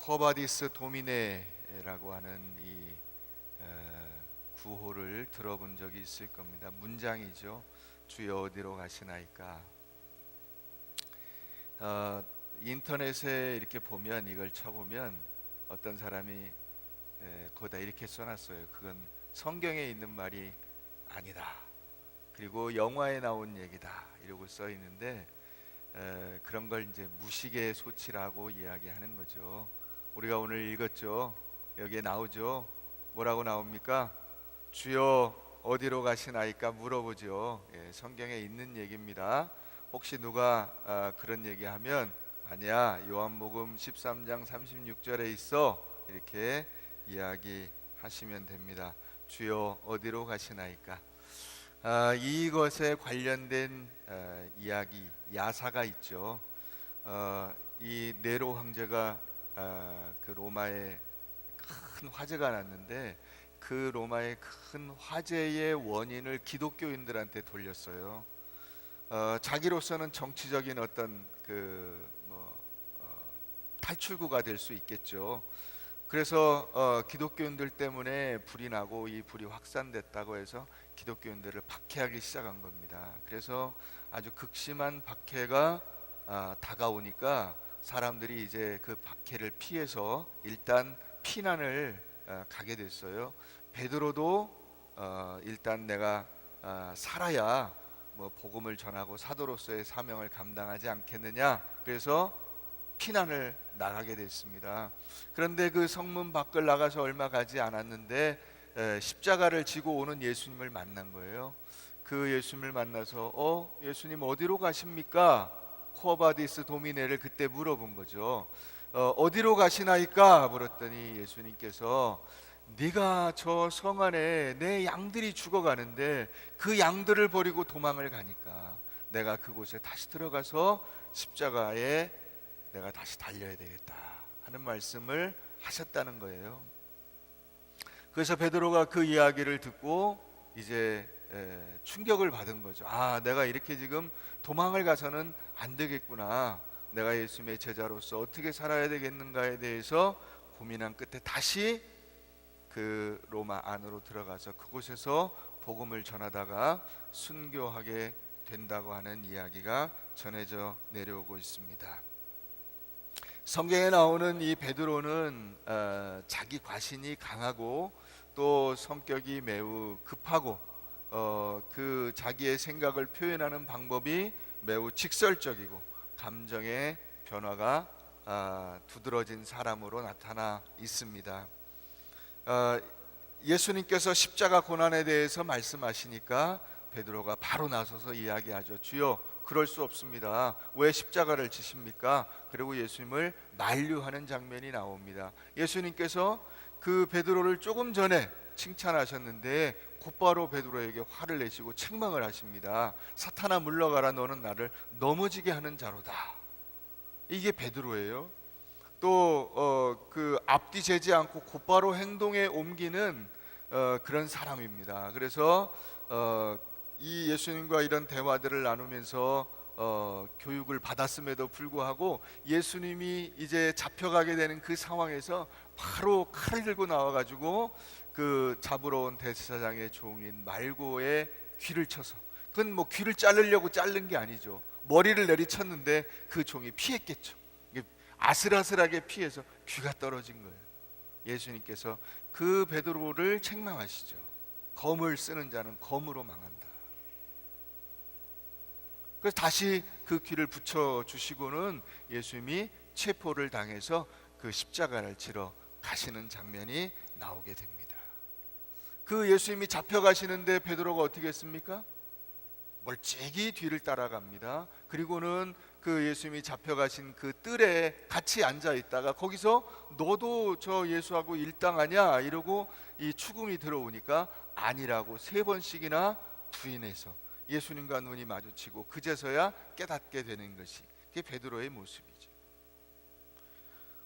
코바디스 도미네라고 하는 이 구호를 들어본 적이 있을 겁니다. 문장이죠. 주여 어디로 가시나이까. 인터넷에 이렇게 보면, 이걸 쳐보면 어떤 사람이 거기다 이렇게 써놨어요. 그건 성경에 있는 말이 아니다, 그리고 영화에 나온 얘기다, 이러고 써 있는데 그런 걸 이제 무식의 소치라고 이야기하는 거죠. 우리가 오늘 읽었죠. 여기에 나오죠. 뭐라고 나옵니까? 주여 어디로 가시나이까 물어보죠. 성경에 있는 얘기입니다. 혹시 누가 그런 얘기하면 아니야, 요한복음 13장 36절에 있어, 이렇게 이야기하시면 됩니다. 주여 어디로 가시나이까. 이것에 관련된 이야기, 야사가 있죠. 이 네로 황제가 그 로마에 큰 화재가 났는데 그 로마의 큰 화재의 원인을 기독교인들한테 돌렸어요. 자기로서는 정치적인 어떤 탈출구가 될 수 있겠죠. 그래서 기독교인들 때문에 불이 나고 이 불이 확산됐다고 해서 기독교인들을 박해하기 시작한 겁니다. 그래서 아주 극심한 박해가 다가오니까 사람들이 이제 그 박해를 피해서 일단 피난을 가게 됐어요. 베드로도 일단 내가 살아야 복음을 전하고 사도로서의 사명을 감당하지 않겠느냐, 그래서 피난을 나가게 됐습니다. 그런데 그 성문 밖을 나가서 얼마 가지 않았는데 십자가를 지고 오는 예수님을 만난 거예요. 그 예수님을 만나서 예수님 어디로 가십니까? 코바디스 도미네를 그때 물어본 거죠. 어디로 가시나이까? 물었더니 예수님께서 네가 저 성 안에 내 양들이 죽어가는데 그 양들을 버리고 도망을 가니까 내가 그곳에 다시 들어가서 십자가에 내가 다시 달려야 되겠다 하는 말씀을 하셨다는 거예요. 그래서 베드로가 그 이야기를 듣고 이제 충격을 받은 거죠. 내가 이렇게 지금 도망을 가서는 안 되겠구나, 내가 예수님의 제자로서 어떻게 살아야 되겠는가에 대해서 고민한 끝에 다시 그 로마 안으로 들어가서 그곳에서 복음을 전하다가 순교하게 된다고 하는 이야기가 전해져 내려오고 있습니다. 성경에 나오는 이 베드로는 자기 과신이 강하고 또 성격이 매우 급하고 그 자기의 생각을 표현하는 방법이 매우 직설적이고 감정의 변화가 두드러진 사람으로 나타나 있습니다. 예수님께서 십자가 고난에 대해서 말씀하시니까 베드로가 바로 나서서 이야기하죠. 주여 그럴 수 없습니다. 왜 십자가를 지십니까? 그리고 예수님을 만류하는 장면이 나옵니다. 예수님께서 그 베드로를 조금 전에 칭찬하셨는데 곧바로 베드로에게 화를 내시고 책망을 하십니다. 사탄아 물러가라, 너는 나를 넘어지게 하는 자로다. 이게 베드로예요. 또 그 앞뒤 재지 않고 곧바로 행동에 옮기는 그런 사람입니다. 그래서 이 예수님과 이런 대화들을 나누면서 교육을 받았음에도 불구하고 예수님이 이제 잡혀가게 되는 그 상황에서 바로 칼을 들고 나와가지고 그 잡으러 온 대제사장의 종인 말고의 귀를 쳐서, 그건 귀를 자르려고 자른 게 아니죠. 머리를 내리쳤는데 그 종이 피했겠죠. 아슬아슬하게 피해서 귀가 떨어진 거예요. 예수님께서 그 베드로를 책망하시죠. 검을 쓰는 자는 검으로 망한다. 그래서 다시 그 귀를 붙여주시고는 예수님이 체포를 당해서 그 십자가를 지러 가시는 장면이 나오게 됩니다. 그 예수님이 잡혀가시는데 베드로가 어떻게 했습니까? 멀찍이 뒤를 따라갑니다. 그리고는 그 예수님이 잡혀가신 그 뜰에 같이 앉아 있다가 거기서 너도 저 예수하고 일당하냐 이러고 이 추궁이 들어오니까 아니라고 3번씩이나 부인해서 예수님과 눈이 마주치고 그제서야 깨닫게 되는 것이, 그게 베드로의 모습이죠.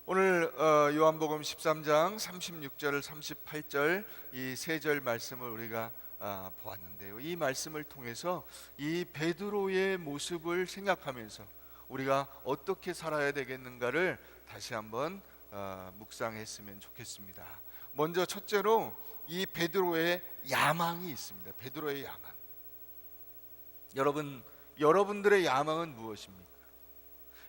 오늘 요한복음 13장 36절 38절 이 3절 말씀을 우리가 보았는데요, 이 말씀을 통해서 이 베드로의 모습을 생각하면서 우리가 어떻게 살아야 되겠는가를 다시 한번 묵상했으면 좋겠습니다. 먼저 첫째로 이 베드로의 야망이 있습니다. 베드로의 야망. 여러분들의 야망은 무엇입니까?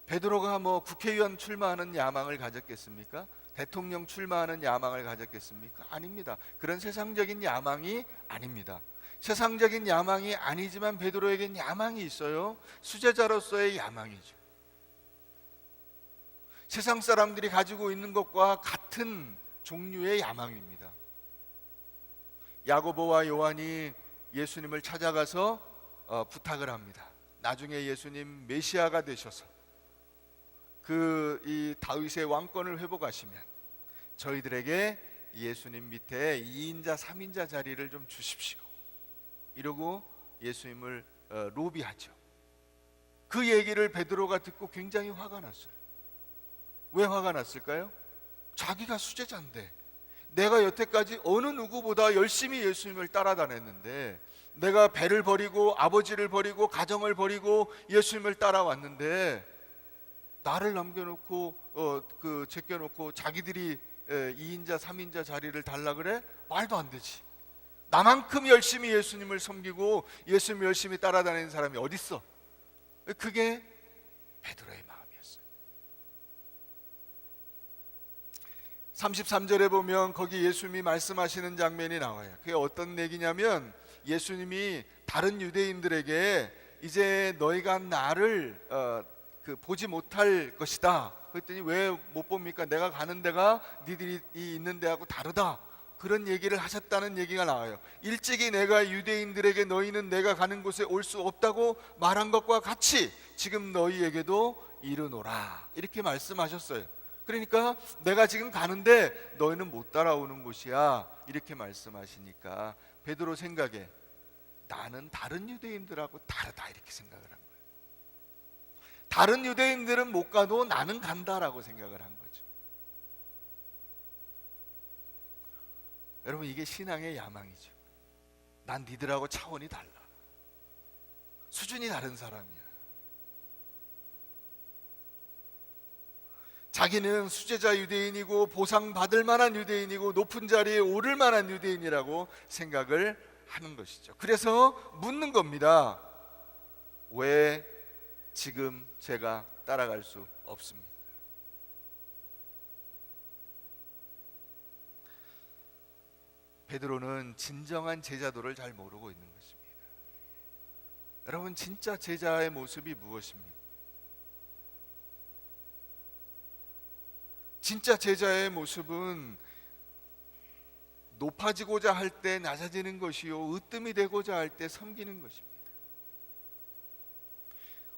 베드로가 국회의원 출마하는 야망을 가졌겠습니까? 대통령 출마하는 야망을 가졌겠습니까? 아닙니다. 그런 세상적인 야망이 아닙니다. 세상적인 야망이 아니지만 베드로에겐 야망이 있어요. 수제자로서의 야망이죠. 세상 사람들이 가지고 있는 것과 같은 종류의 야망입니다. 야고보와 요한이 예수님을 찾아가서 부탁을 합니다. 나중에 예수님 메시아가 되셔서 이 다윗의 왕권을 회복하시면 저희들에게 예수님 밑에 2인자 3인자 자리를 좀 주십시오. 이러고 예수님을 로비하죠. 그 얘기를 베드로가 듣고 굉장히 화가 났어요. 왜 화가 났을까요? 자기가 수제자인데, 내가 여태까지 어느 누구보다 열심히 예수님을 따라다녔는데, 내가 배를 버리고 아버지를 버리고 가정을 버리고 예수님을 따라왔는데 나를 남겨놓고 제껴놓고 자기들이 2인자 3인자 자리를 달라 그래? 말도 안 되지. 나만큼 열심히 예수님을 섬기고 예수님 열심히 따라다니는 사람이 어딨어? 그게 베드로의 마음이었어요. 33절에 보면 거기 예수님이 말씀하시는 장면이 나와요. 그게 어떤 얘기냐면, 예수님이 다른 유대인들에게 이제 너희가 나를 보지 못할 것이다. 그랬더니 왜 못 봅니까? 내가 가는 데가 니들이 있는 데하고 다르다. 그런 얘기를 하셨다는 얘기가 나와요. 일찍이 내가 유대인들에게 너희는 내가 가는 곳에 올 수 없다고 말한 것과 같이 지금 너희에게도 이르노라, 이렇게 말씀하셨어요. 그러니까 내가 지금 가는데 너희는 못 따라오는 곳이야, 이렇게 말씀하시니까 베드로 생각에 나는 다른 유대인들하고 다르다, 이렇게 생각을 한 거예요. 다른 유대인들은 못 가도 나는 간다라고 생각을 한 거죠. 여러분, 이게 신앙의 야망이죠. 난 니들하고 차원이 달라, 수준이 다른 사람이야. 자기는 수제자 유대인이고 보상받을 만한 유대인이고 높은 자리에 오를 만한 유대인이라고 생각을 하는 것이죠. 그래서 묻는 겁니다. 왜 지금 제가 따라갈 수 없습니다? 베드로는 진정한 제자도를 잘 모르고 있는 것입니다. 여러분, 진짜 제자의 모습이 무엇입니까? 진짜 제자의 모습은 높아지고자 할 때 낮아지는 것이요, 으뜸이 되고자 할 때 섬기는 것입니다.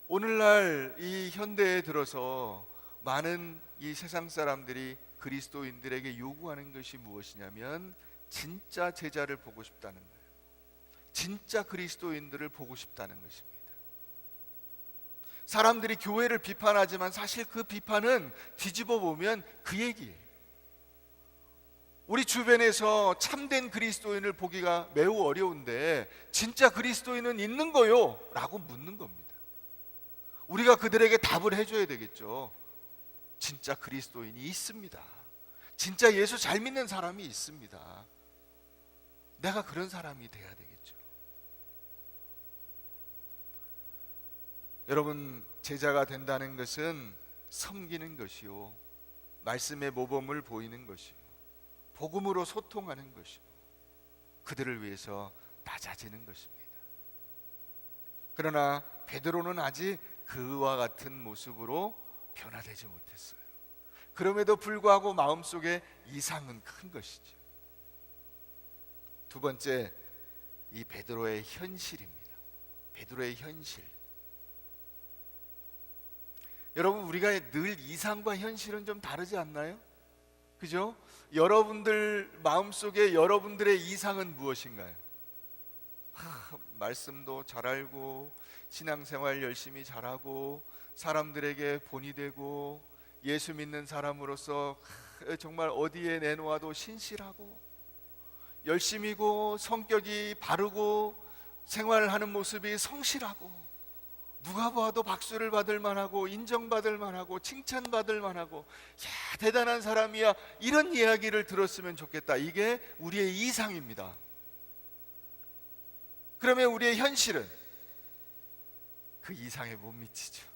오늘날 이 현대에 들어서 많은 이 세상 사람들이 그리스도인들에게 요구하는 것이 무엇이냐면, 진짜 제자를 보고 싶다는 거예요. 진짜 그리스도인들을 보고 싶다는 것입니다. 사람들이 교회를 비판하지만 사실 그 비판은 뒤집어 보면 그 얘기예요. 우리 주변에서 참된 그리스도인을 보기가 매우 어려운데 진짜 그리스도인은 있는 거요? 라고 묻는 겁니다. 우리가 그들에게 답을 해줘야 되겠죠. 진짜 그리스도인이 있습니다. 진짜 예수 잘 믿는 사람이 있습니다. 내가 그런 사람이 돼야 되겠죠. 여러분, 제자가 된다는 것은 섬기는 것이요, 말씀의 모범을 보이는 것이요, 복음으로 소통하는 것이요, 그들을 위해서 낮아지는 것입니다. 그러나 베드로는 아직 그와 같은 모습으로 변화되지 못했어요. 그럼에도 불구하고 마음속에 이상은 큰 것이죠. 두 번째, 이 베드로의 현실입니다. 베드로의 현실. 여러분, 우리가 늘 이상과 현실은 좀 다르지 않나요? 그죠? 여러분들 마음속에 여러분들의 이상은 무엇인가요? 말씀도 잘 알고 신앙생활 열심히 잘하고 사람들에게 본이 되고 예수 믿는 사람으로서 정말 어디에 내놓아도 신실하고 열심이고 성격이 바르고 생활하는 모습이 성실하고 누가 봐도 박수를 받을 만하고 인정받을 만하고 칭찬받을 만하고 야 대단한 사람이야, 이런 이야기를 들었으면 좋겠다. 이게 우리의 이상입니다. 그러면 우리의 현실은 그 이상에 못 미치죠.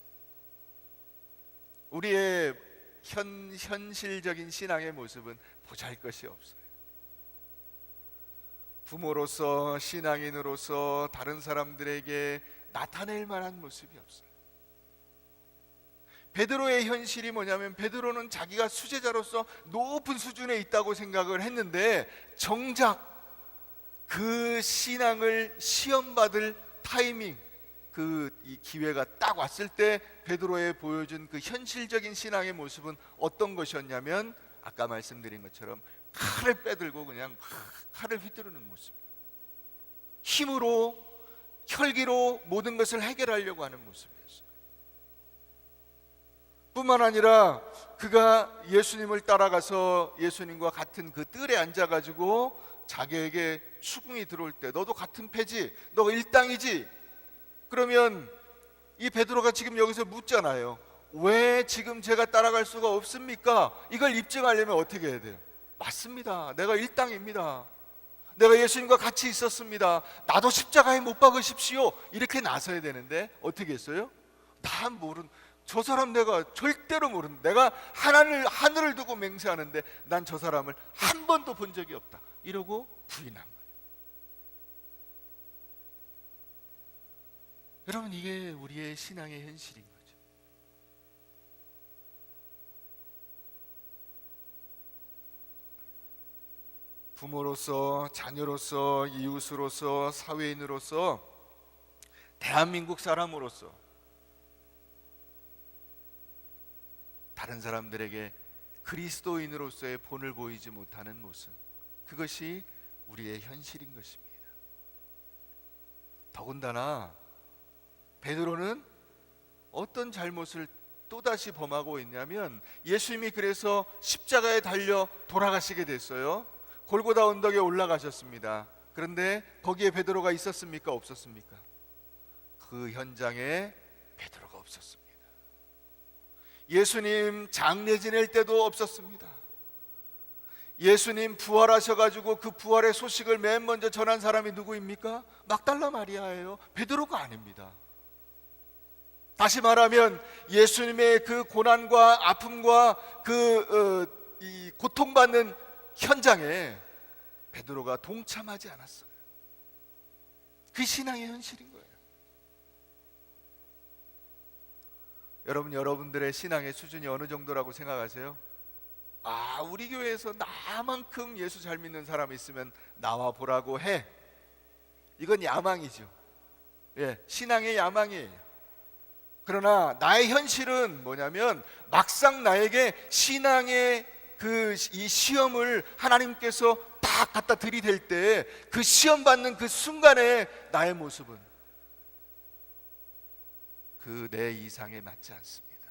우리의 현실적인 신앙의 모습은 보잘것이 없어요. 부모로서, 신앙인으로서 다른 사람들에게 나타낼 만한 모습이 없어요. 베드로의 현실이 뭐냐면, 베드로는 자기가 수제자로서 높은 수준에 있다고 생각을 했는데, 정작 그 신앙을 시험받을 타이밍, 이 기회가 딱 왔을 때 베드로의 보여준 그 현실적인 신앙의 모습은 어떤 것이었냐면, 아까 말씀드린 것처럼 칼을 빼들고 그냥 칼을 휘두르는 모습, 힘으로, 혈기로 모든 것을 해결하려고 하는 모습이었어요. 뿐만 아니라 그가 예수님을 따라가서 예수님과 같은 그 뜰에 앉아가지고 자기에게 추궁이 들어올 때, 너도 같은 패지, 너 일당이지? 그러면 이 베드로가 지금 여기서 묻잖아요. 왜 지금 제가 따라갈 수가 없습니까? 이걸 입증하려면 어떻게 해야 돼요? 맞습니다, 내가 일당입니다, 내가 예수님과 같이 있었습니다, 나도 십자가에 못 박으십시오, 이렇게 나서야 되는데 어떻게 했어요? 나 모르는, 저 사람 내가 절대로 모르는, 내가 하늘을 두고 맹세하는데 난 저 사람을 한 번도 본 적이 없다, 이러고 부인한 거예요. 여러분, 이게 우리의 신앙의 현실인 거죠. 부모로서, 자녀로서, 이웃으로서, 사회인으로서, 대한민국 사람으로서 다른 사람들에게 그리스도인으로서의 본을 보이지 못하는 모습, 그것이 우리의 현실인 것입니다. 더군다나 베드로는 어떤 잘못을 또다시 범하고 있냐면, 예수님이 그래서 십자가에 달려 돌아가시게 됐어요. 골고다 언덕에 올라가셨습니다. 그런데 거기에 베드로가 있었습니까? 없었습니까? 그 현장에 베드로가 없었습니다. 예수님 장례 지낼 때도 없었습니다. 예수님 부활하셔가지고 그 부활의 소식을 맨 먼저 전한 사람이 누구입니까? 막달라 마리아예요. 베드로가 아닙니다. 다시 말하면 예수님의 그 고난과 아픔과 이 고통받는 현장에 베드로가 동참하지 않았어요. 그 신앙의 현실인 거예요. 여러분들의 신앙의 수준이 어느 정도라고 생각하세요? 우리 교회에서 나만큼 예수 잘 믿는 사람이 있으면 나와 보라고 해. 이건 야망이죠. 신앙의 야망이에요. 그러나 나의 현실은 뭐냐면, 막상 나에게 신앙의 이 시험을 하나님께서 딱 갖다 들이댈 때, 그 시험 받는 그 순간에 나의 모습은 그 내 이상에 맞지 않습니다.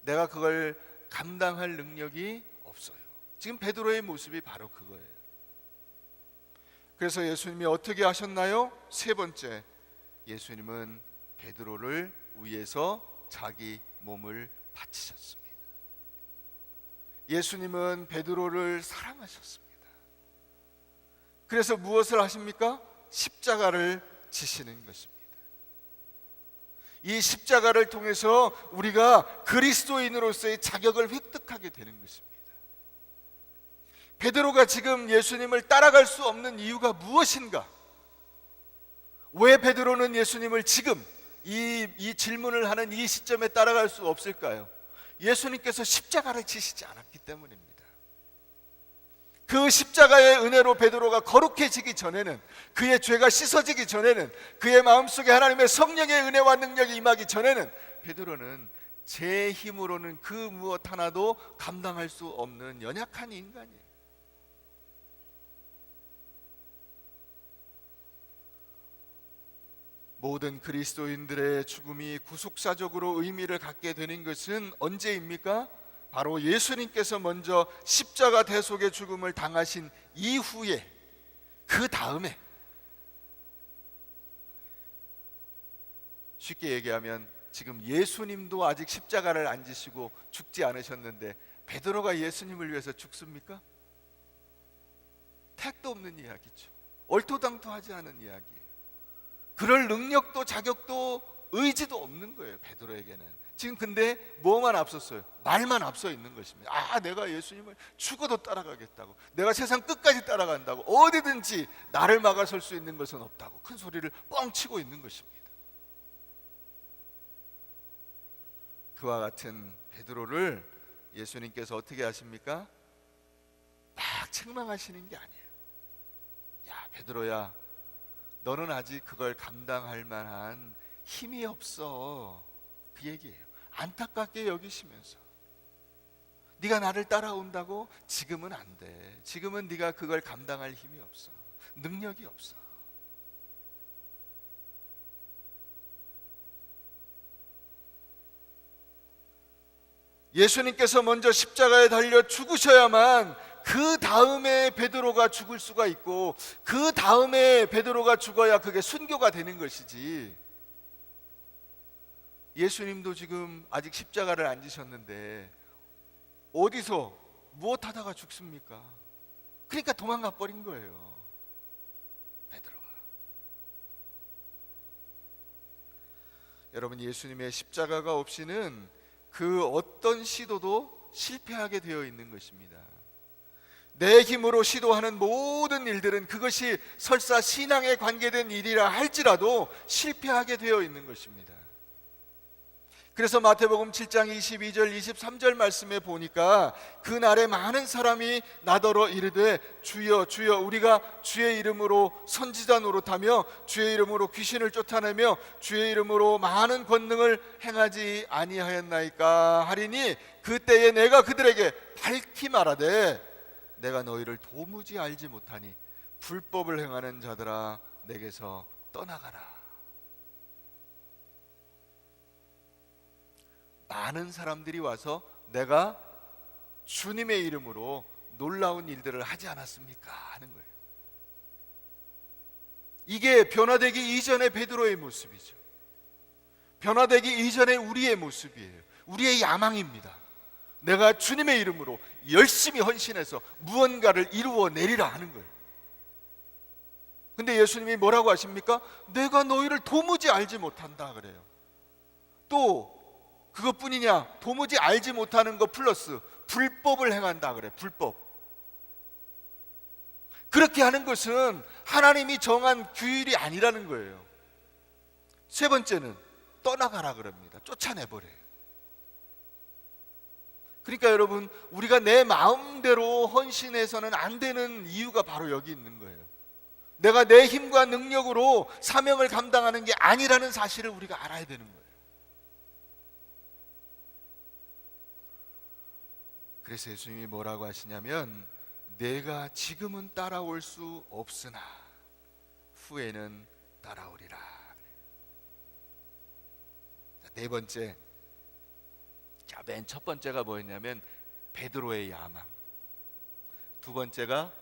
내가 그걸 감당할 능력이 없어요. 지금 베드로의 모습이 바로 그거예요. 그래서 예수님이 어떻게 하셨나요? 세 번째, 예수님은 베드로를 위해서 자기 몸을 바치셨습니다. 예수님은 베드로를 사랑하셨습니다. 그래서 무엇을 하십니까? 십자가를 지시는 것입니다. 이 십자가를 통해서 우리가 그리스도인으로서의 자격을 획득하게 되는 것입니다. 베드로가 지금 예수님을 따라갈 수 없는 이유가 무엇인가? 왜 베드로는 예수님을 지금 이 질문을 하는 이 시점에 따라갈 수 없을까요? 예수님께서 십자가를 지시지 않았기 때문입니다. 그 십자가의 은혜로 베드로가 거룩해지기 전에는, 그의 죄가 씻어지기 전에는, 그의 마음속에 하나님의 성령의 은혜와 능력이 임하기 전에는 베드로는 제 힘으로는 그 무엇 하나도 감당할 수 없는 연약한 인간이에요. 모든 그리스도인들의 죽음이 구속사적으로 의미를 갖게 되는 것은 언제입니까? 바로 예수님께서 먼저 십자가 대속의 죽음을 당하신 이후에, 그 다음에 쉽게 얘기하면 지금 예수님도 아직 십자가를 안 지시고 죽지 않으셨는데 베드로가 예수님을 위해서 죽습니까? 택도 없는 이야기죠. 얼토당토하지 않은 이야기예요. 그럴 능력도 자격도 의지도 없는 거예요, 베드로에게는. 지금 근데 뭐만 앞섰어요? 말만 앞서 있는 것입니다. 내가 예수님을 죽어도 따라가겠다고, 내가 세상 끝까지 따라간다고, 어디든지 나를 막아설 수 있는 것은 없다고 큰 소리를 뻥 치고 있는 것입니다. 그와 같은 베드로를 예수님께서 어떻게 하십니까? 막 책망하시는 게 아니에요. 야, 베드로야, 너는 아직 그걸 감당할 만한 힘이 없어. 그 얘기예요. 안타깝게 여기시면서 네가 나를 따라온다고? 지금은 안 돼. 지금은 네가 그걸 감당할 힘이 없어. 능력이 없어. 예수님께서 먼저 십자가에 달려 죽으셔야만 그 다음에 베드로가 죽을 수가 있고, 그 다음에 베드로가 죽어야 그게 순교가 되는 것이지. 예수님도 지금 아직 십자가를 안 지셨는데 어디서 무엇 하다가 죽습니까? 그러니까 도망가 버린 거예요, 베드로가. 여러분, 예수님의 십자가가 없이는 그 어떤 시도도 실패하게 되어 있는 것입니다. 내 힘으로 시도하는 모든 일들은 그것이 설사 신앙에 관계된 일이라 할지라도 실패하게 되어 있는 것입니다. 그래서 마태복음 7장 22절 23절 말씀에 보니까 그날에 많은 사람이 나더러 이르되 주여 주여 우리가 주의 이름으로 선지자 노릇하며 주의 이름으로 귀신을 쫓아내며 주의 이름으로 많은 권능을 행하지 아니하였나이까 하리니 그때에 내가 그들에게 밝히 말하되 내가 너희를 도무지 알지 못하니 불법을 행하는 자들아 내게서 떠나가라. 많은 사람들이 와서 내가 주님의 이름으로 놀라운 일들을 하지 않았습니까? 하는 거예요. 이게 변화되기 이전의 베드로의 모습이죠. 변화되기 이전의 우리의 모습이에요. 우리의 야망입니다. 내가 주님의 이름으로 열심히 헌신해서 무언가를 이루어내리라 하는 거예요. 근데 예수님이 뭐라고 하십니까? 내가 너희를 도무지 알지 못한다 그래요. 또 그것뿐이냐? 도무지 알지 못하는 것 플러스 불법을 행한다 그래. 불법. 그렇게 하는 것은 하나님이 정한 규율이 아니라는 거예요. 세 번째는 떠나가라 그럽니다. 쫓아내버려요. 그러니까 여러분, 우리가 내 마음대로 헌신해서는 안 되는 이유가 바로 여기 있는 거예요. 내가 내 힘과 능력으로 사명을 감당하는 게 아니라는 사실을 우리가 알아야 되는 거예요. 그래서 예수님이 뭐라고 하시냐면 내가 지금은 따라올 수 없으나 후에는 따라오리라. 네 번째, 맨 첫 번째가 뭐였냐면 베드로의 야망. 두 번째가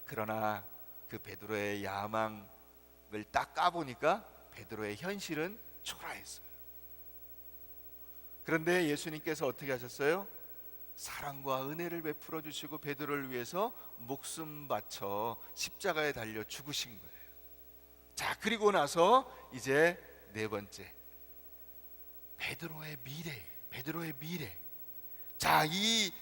그러나 그 베드로의 야망을 딱 까보니까 베드로의 현실은 초라했어요. 그런데 예수님께서 어떻게 하셨어요? 사랑과 은혜를 베풀어 주시고 베드로를 위해서 목숨 바쳐 십자가에 달려 죽으신 거예요. 자, 그리고 나서 이제 네 번째, 베드로의 미래. 자, 이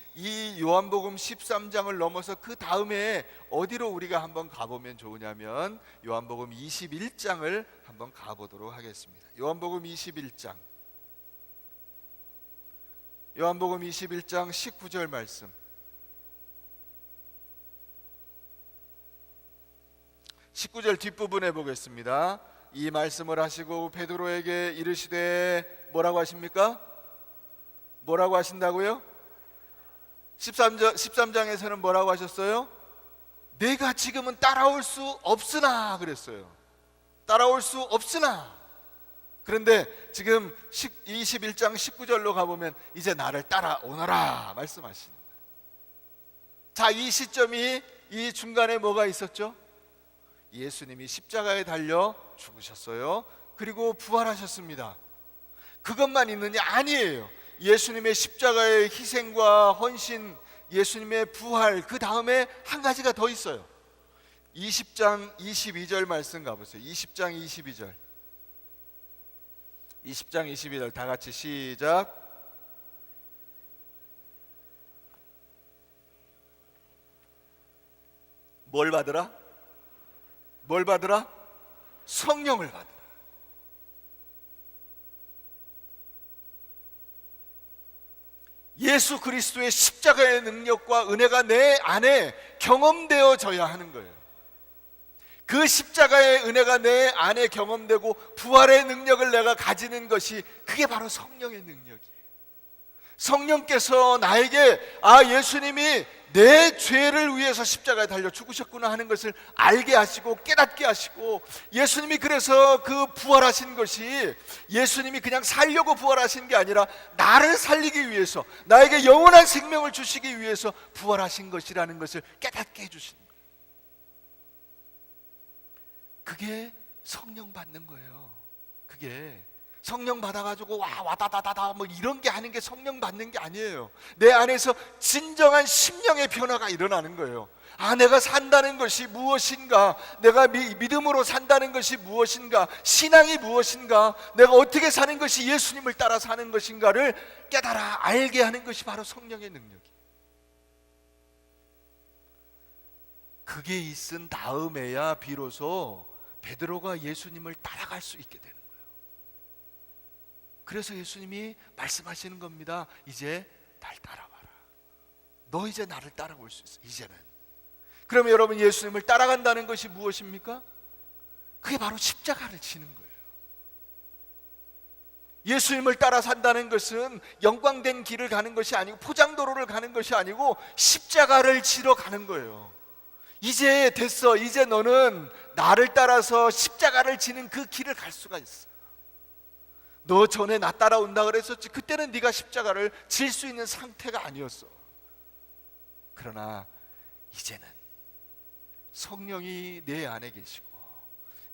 요한복음 13장을 넘어서 그 다음에 어디로 우리가 한번 가보면 좋으냐면 요한복음 21장을 한번 가보도록 하겠습니다. 요한복음 21장 19절 말씀. 19절 뒷부분에 보겠습니다. 이 말씀을 하시고 베드로에게 이르시되 뭐라고 하십니까? 뭐라고 하신다고요? 13장에서는 뭐라고 하셨어요? 내가 지금은 따라올 수 없으나 그랬어요. 따라올 수 없으나. 그런데 지금 21장 19절로 가보면 이제 나를 따라오너라 말씀하시는 거예요. 자, 이 시점이 이 중간에 뭐가 있었죠? 예수님이 십자가에 달려 죽으셨어요. 그리고 부활하셨습니다. 그것만 있느냐? 아니에요. 예수님의 십자가의 희생과 헌신, 예수님의 부활, 그 다음에 한 가지가 더 있어요. 20장 22절 말씀 가보세요. 20장 22절. 20장 22절 다 같이 시작. 뭘 받으라? 뭘 받으라? 성령을 받으라. 예수 그리스도의 십자가의 능력과 은혜가 내 안에 경험되어져야 하는 거예요. 그 십자가의 은혜가 내 안에 경험되고 부활의 능력을 내가 가지는 것이, 그게 바로 성령의 능력이에요. 성령께서 나에게 예수님이 내 죄를 위해서 십자가에 달려 죽으셨구나 하는 것을 알게 하시고 깨닫게 하시고, 예수님이 그래서 그 부활하신 것이 예수님이 그냥 살려고 부활하신 게 아니라 나를 살리기 위해서, 나에게 영원한 생명을 주시기 위해서 부활하신 것이라는 것을 깨닫게 해주시는 거예요. 그게 성령 받는 거예요. 그게 성령 받아가지고 와다다다다 뭐 이런 게 하는 게 성령 받는 게 아니에요. 내 안에서 진정한 심령의 변화가 일어나는 거예요. 내가 산다는 것이 무엇인가, 내가 믿음으로 산다는 것이 무엇인가, 신앙이 무엇인가, 내가 어떻게 사는 것이 예수님을 따라 사는 것인가를 깨달아 알게 하는 것이 바로 성령의 능력이에요. 그게 있은 다음에야 비로소 베드로가 예수님을 따라갈 수 있게 되는 거예요. 그래서 예수님이 말씀하시는 겁니다. 이제 날 따라와라. 너 이제 나를 따라올 수 있어, 이제는. 그러면 여러분, 예수님을 따라간다는 것이 무엇입니까? 그게 바로 십자가를 지는 거예요. 예수님을 따라 산다는 것은 영광된 길을 가는 것이 아니고, 포장도로를 가는 것이 아니고 십자가를 지러 가는 거예요. 이제 됐어. 이제 너는 나를 따라서 십자가를 지는 그 길을 갈 수가 있어. 너 전에 나 따라온다 그랬었지. 그때는 네가 십자가를 질 수 있는 상태가 아니었어. 그러나 이제는 성령이 내 안에 계시고,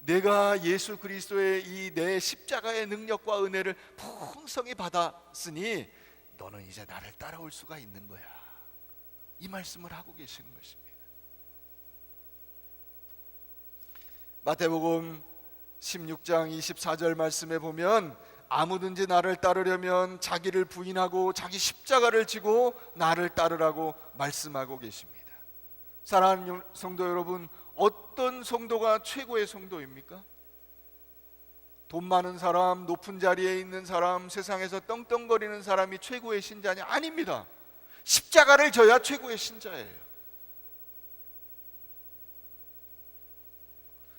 내가 예수 그리스도의 이 내 십자가의 능력과 은혜를 풍성히 받았으니 너는 이제 나를 따라올 수가 있는 거야. 이 말씀을 하고 계시는 것입니다. 마태복음 16장 24절 말씀에 보면, 아무든지 나를 따르려면 자기를 부인하고 자기 십자가를 지고 나를 따르라고 말씀하고 계십니다. 사랑하는 성도 여러분, 어떤 성도가 최고의 성도입니까? 돈 많은 사람, 높은 자리에 있는 사람, 세상에서 떵떵거리는 사람이 최고의 신자냐? 아닙니다. 십자가를 져야 최고의 신자예요.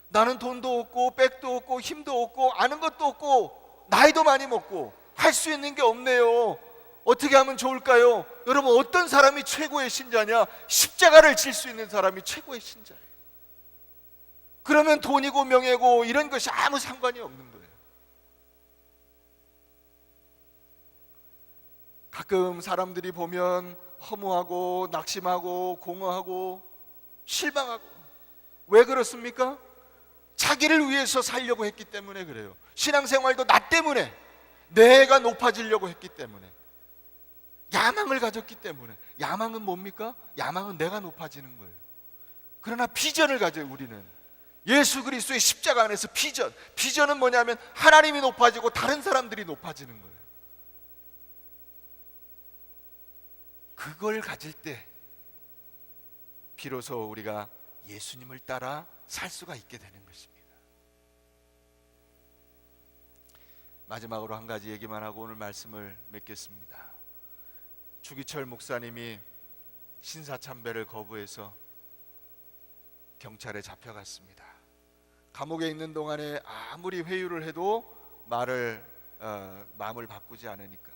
나는 돈도 없고 백도 없고 힘도 없고 아는 것도 없고 나이도 많이 먹고 할 수 있는 게 없네요. 어떻게 하면 좋을까요? 여러분, 어떤 사람이 최고의 신자냐? 십자가를 질 수 있는 사람이 최고의 신자예요. 그러면 돈이고 명예고 이런 것이 아무 상관이 없는 거예요. 가끔 사람들이 보면 허무하고 낙심하고 공허하고 실망하고, 왜 그렇습니까? 자기를 위해서 살려고 했기 때문에 그래요. 신앙생활도 나 때문에, 내가 높아지려고 했기 때문에, 야망을 가졌기 때문에. 야망은 뭡니까? 야망은 내가 높아지는 거예요. 그러나 비전을 가져요. 우리는 예수 그리스도의 십자가 안에서 비전은 뭐냐면 하나님이 높아지고 다른 사람들이 높아지는 거예요. 그걸 가질 때 비로소 우리가 예수님을 따라 살 수가 있게 되는 것입니다. 마지막으로 한 가지 얘기만 하고 오늘 말씀을 맺겠습니다. 주기철 목사님이 신사참배를 거부해서 경찰에 잡혀갔습니다. 감옥에 있는 동안에 아무리 회유를 해도 마음을 바꾸지 않으니까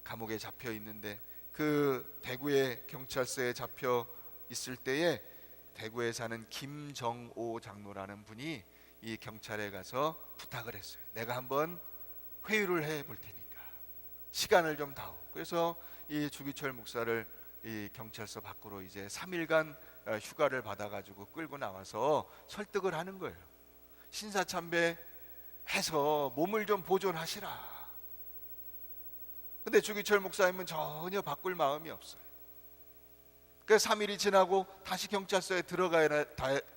감옥에 잡혀 있는데, 그 대구의 경찰서에 잡혀 있을 때에 대구에 사는 김정오 장로라는 분이 이 경찰에 가서 부탁을 했어요. 내가 한번 회유를 해볼 테니까 시간을 좀 다오. 그래서 이 주기철 목사를 이 경찰서 밖으로 이제 3일간 휴가를 받아가지고 끌고 나와서 설득을 하는 거예요. 신사참배 해서 몸을 좀 보존하시라. 근데 주기철 목사님은 전혀 바꿀 마음이 없어요. 그 3일이 지나고 다시 경찰서에 들어가야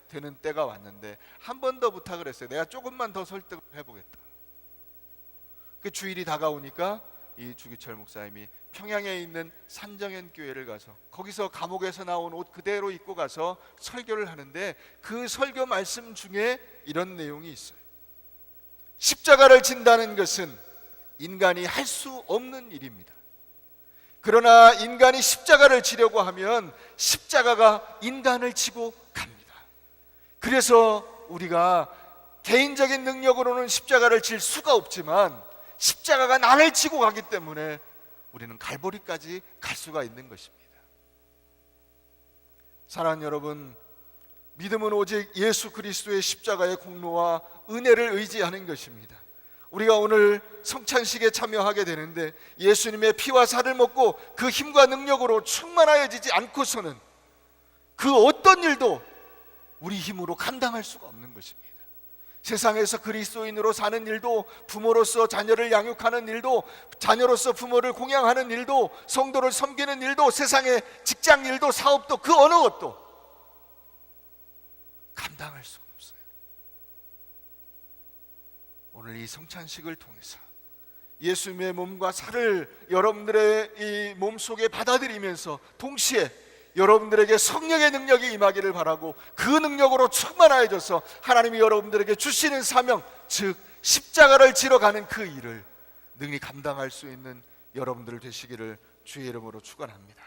되는 때가 왔는데 한 번 더 부탁을 했어요. 내가 조금만 더 설득을 해보겠다. 그 주일이 다가오니까 이 주기철 목사님이 평양에 있는 산정현 교회를 가서 거기서 감옥에서 나온 옷 그대로 입고 가서 설교를 하는데 그 설교 말씀 중에 이런 내용이 있어요. 십자가를 진다는 것은 인간이 할 수 없는 일입니다. 그러나 인간이 십자가를 지려고 하면 십자가가 인간을 지고 갑니다. 그래서 우리가 개인적인 능력으로는 십자가를 질 수가 없지만 십자가가 나를 지고 가기 때문에 우리는 갈보리까지 갈 수가 있는 것입니다. 사랑하는 여러분, 믿음은 오직 예수 그리스도의 십자가의 공로와 은혜를 의지하는 것입니다. 우리가 오늘 성찬식에 참여하게 되는데 예수님의 피와 살을 먹고 그 힘과 능력으로 충만하여지지 않고서는 그 어떤 일도 우리 힘으로 감당할 수가 없는 것입니다. 세상에서 그리스도인으로 사는 일도, 부모로서 자녀를 양육하는 일도, 자녀로서 부모를 공양하는 일도, 성도를 섬기는 일도, 세상의 직장 일도, 사업도, 그 어느 것도 감당할 수가 없어요. 오늘 이 성찬식을 통해서 예수님의 몸과 살을 여러분들의 이 몸속에 받아들이면서 동시에 여러분들에게 성령의 능력이 임하기를 바라고 그 능력으로 충만하여져서 하나님이 여러분들에게 주시는 사명, 즉 십자가를 지러 가는 그 일을 능히 감당할 수 있는 여러분들 되시기를 주의 이름으로 축원합니다.